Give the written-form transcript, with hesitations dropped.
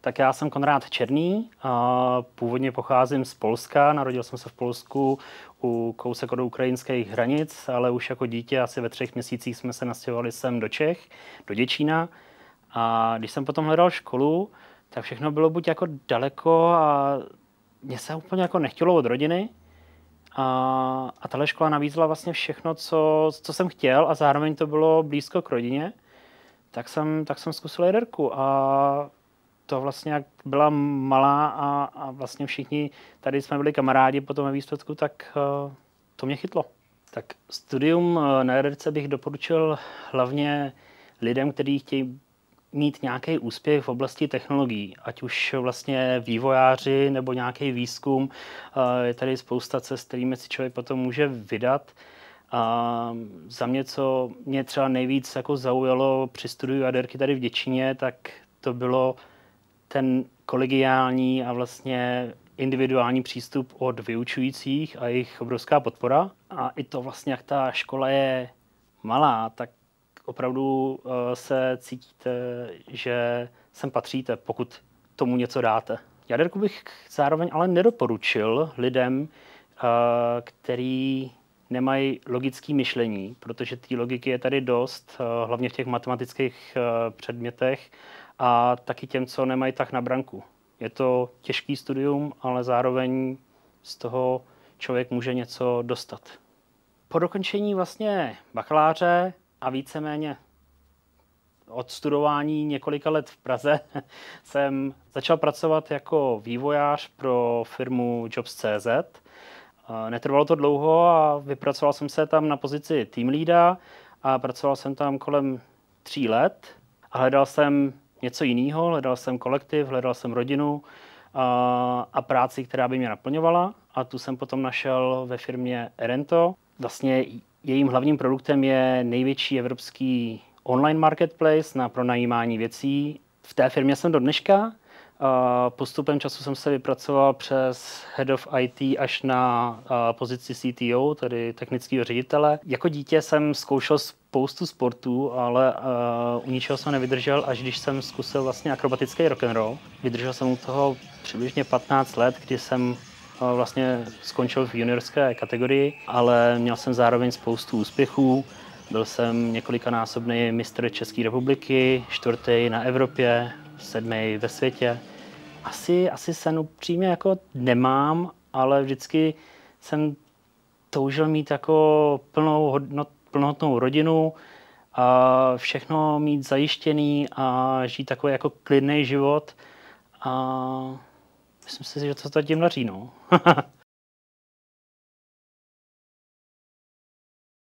Tak já jsem Konrád Černý, a původně pocházím z Polska, narodil jsem se v Polsku u kousek od ukrajinských hranic, ale už jako dítě asi ve 3 měsících jsme se nastěhovali sem do Čech, do Děčína. A když jsem potom hledal školu, tak všechno bylo buď jako daleko a mně se úplně jako nechtělo od rodiny. A tahle škola nabízela vlastně všechno, co jsem chtěl a zároveň to bylo blízko k rodině. Tak jsem zkusil jaderku a to vlastně jak byla malá a vlastně všichni tady jsme byli kamarádi potom ve výsledku, tak to mě chytlo. Tak studium na jaderce bych doporučil hlavně lidem, kteří chtějí mít nějaký úspěch v oblasti technologií, ať už vlastně vývojáři nebo nějaký výzkum. Je tady spousta cest, kterými si člověk potom může vydat. A za mě, co mě třeba nejvíc jako zaujalo při studiu jaderky tady v Děčíně, tak to bylo ten kolegiální a vlastně individuální přístup od vyučujících a jejich obrovská podpora. A i to vlastně, jak ta škola je malá, tak opravdu se cítíte, že sem patříte, pokud tomu něco dáte. Jaderku bych zároveň ale nedoporučil lidem, který nemají logické myšlení, protože té logiky je tady dost, hlavně v těch matematických předmětech a taky těm, co nemají tak na branku. Je to těžký studium, ale zároveň z toho člověk může něco dostat. Po dokončení vlastně bakaláře a víceméně od studování několika let v Praze jsem začal pracovat jako vývojář pro firmu Jobs.cz. Netrvalo to dlouho a vypracoval jsem se tam na pozici team leada a pracoval jsem tam kolem 3 let a hledal jsem něco jiného, hledal jsem kolektiv, hledal jsem rodinu a práci, která by mě naplňovala a tu jsem potom našel ve firmě Erento. Vlastně jejím hlavním produktem je největší evropský online marketplace na pronajímání věcí. V té firmě jsem do dneška. Postupem času jsem se vypracoval přes Head of IT až na pozici CTO, tedy technického ředitele. Jako dítě jsem zkoušel spoustu sportů, ale u ničeho jsem nevydržel, až když jsem zkusil vlastně akrobatický rock'n'roll. Vydržel jsem u toho přibližně 15 let, kdy jsem vlastně skončil v juniorské kategorii, ale měl jsem zároveň spoustu úspěchů. Byl jsem několikanásobný mistr České republiky, 4. na Evropě, 7. ve světě. Asi sen upřímně jako nemám, ale vždycky jsem toužil mít jako plnohodnotnou rodinu, a všechno mít zajištěný a žít takový jako klidný život. A myslím si, že to tím daří, no.